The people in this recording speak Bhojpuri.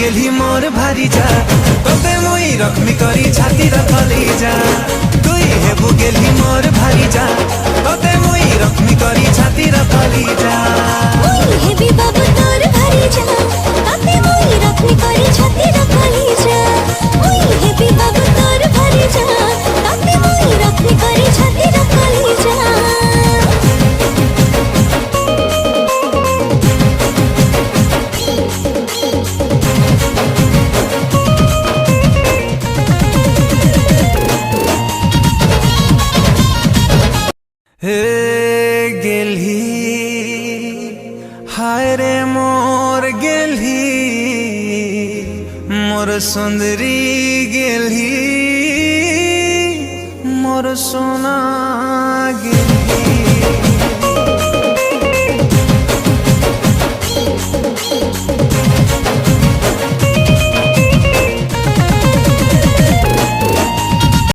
गेली मोर भारी जा तोते मुई रखमी करी छाती रखली जा तुई हेबु गेली मोर भारी जा तोते मुई रखमी करी छाती रखली जा मुई हेबी बाबू तोर भारी जा ताते मुई रखनी करी छाती रखली जा मुई हेबी बाबू तोर भारी जा ताते मुई रखनी करी छाती रखली जा। हे गेली हाय रे मोर गेली मोर सुंदरी गेली मोर सोना गेली।